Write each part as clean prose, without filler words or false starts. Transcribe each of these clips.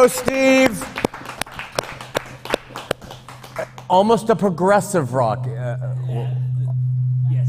go, Steve. Almost a progressive rock. Yes,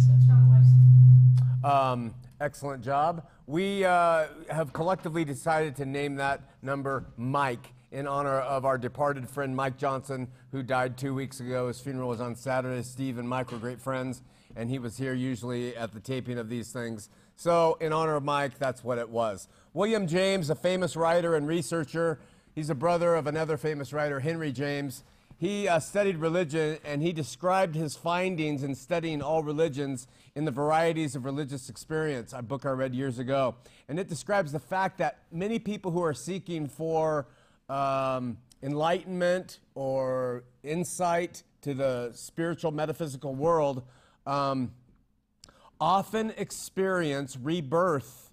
that's what it was. Excellent job. We have collectively decided to name that number Mike in honor of our departed friend Mike Johnson, who died 2 weeks ago. His funeral was on Saturday. Steve and Mike were great friends, and he was here usually at the taping of these things. So in honor of Mike, that's what it was. William James, a famous writer and researcher. He's a brother of another famous writer, Henry James. He studied religion, and he described his findings in studying all religions in the varieties of religious experience, a book I read years ago. And it describes the fact that many people who are seeking for enlightenment or insight to the spiritual metaphysical world often experience rebirth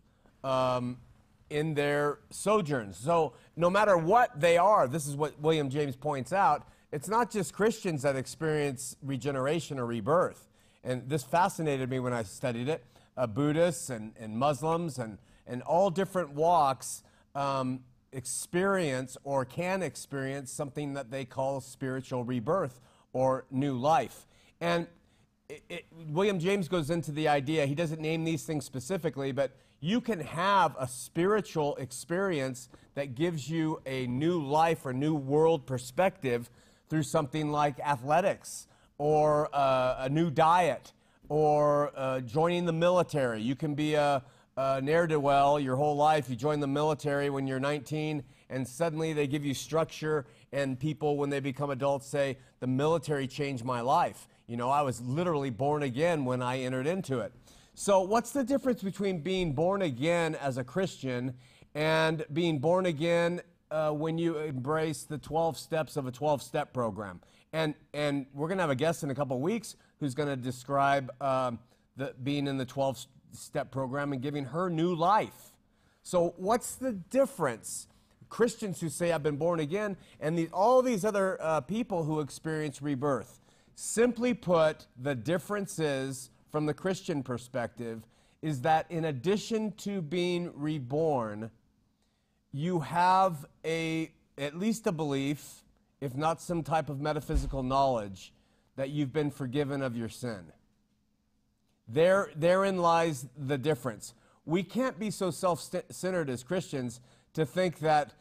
in their sojourns. So no matter what they are, this is what William James points out, it's not just Christians that experience regeneration or rebirth. And this fascinated me when I studied it. Buddhists and Muslims and all different walks experience or can experience something that they call spiritual rebirth or new life. And William James goes into the idea, he doesn't name these things specifically, but you can have a spiritual experience that gives you a new life or new world perspective through something like athletics or a new diet or joining the military. You can be a ne'er-do-well your whole life. You join the military when you're 19, and suddenly they give you structure, and people, when they become adults, say, the military changed my life. You know, I was literally born again when I entered into it. So what's the difference between being born again as a Christian and being born again when you embrace the 12 steps of a 12-step program? And we're going to have a guest in a couple of weeks who's going to describe being in the 12-step program and giving her new life. So what's the difference? Christians who say, I've been born again, and all these other people who experience rebirth. Simply put, the difference is, from the Christian perspective, is that in addition to being reborn, you have at least a belief, if not some type of metaphysical knowledge, that you've been forgiven of your sin. Therein lies the difference. We can't be so self-centered as Christians to think that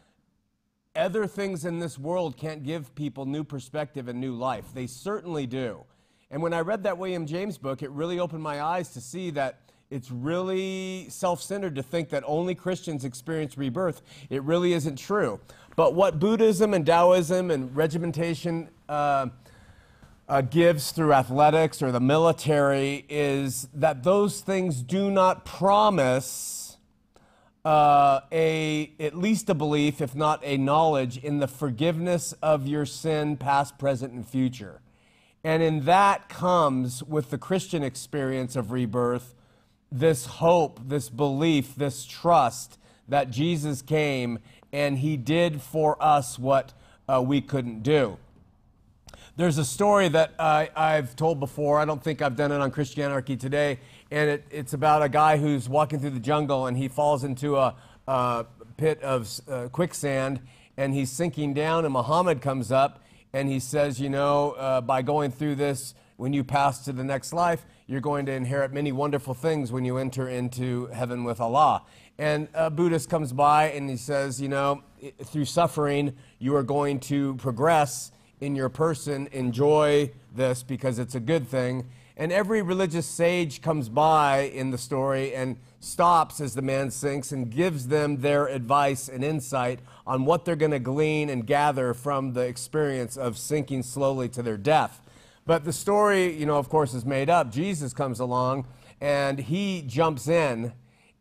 other things in this world can't give people new perspective and new life. They certainly do. And when I read that William James book, it really opened my eyes to see that it's really self-centered to think that only Christians experience rebirth. It really isn't true. But what Buddhism and Taoism and regimentation gives through athletics or the military is that those things do not promise at least a belief, if not a knowledge, in the forgiveness of your sin, past, present, and future. And in that comes, with the Christian experience of rebirth, this hope, this belief, this trust that Jesus came and he did for us what we couldn't do. There's a story that I've told before. I don't think I've done it on Christianarchy Today. And it's about a guy who's walking through the jungle and he falls into a pit of quicksand and he's sinking down, and Muhammad comes up and he says, you know, by going through this, when you pass to the next life, you're going to inherit many wonderful things when you enter into heaven with Allah. And a Buddhist comes by and he says, you know, through suffering, you are going to progress in your person. Enjoy this because it's a good thing. And every religious sage comes by in the story and stops as the man sinks and gives them their advice and insight on what they're going to glean and gather from the experience of sinking slowly to their death. But the story, you know, of course, is made up. Jesus comes along and he jumps in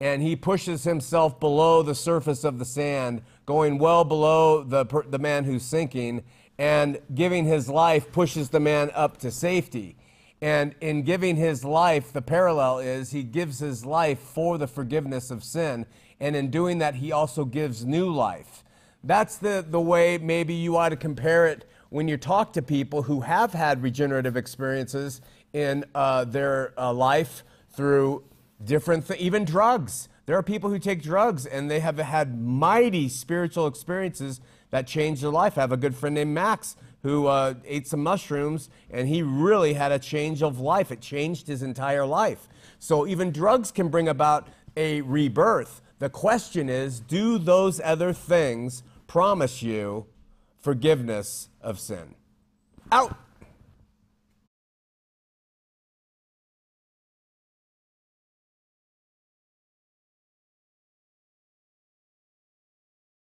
and he pushes himself below the surface of the sand, going well below the man who's sinking, and giving his life pushes the man up to safety. And in giving his life, the parallel is he gives his life for the forgiveness of sin. And in doing that, he also gives new life. That's the way maybe you ought to compare it when you talk to people who have had regenerative experiences in their life through different things, even drugs. There are people who take drugs and they have had mighty spiritual experiences that changed their life. I have a good friend named Max who ate some mushrooms, and he really had a change of life. It changed his entire life. So even drugs can bring about a rebirth. The question is, do those other things promise you forgiveness of sin? Out!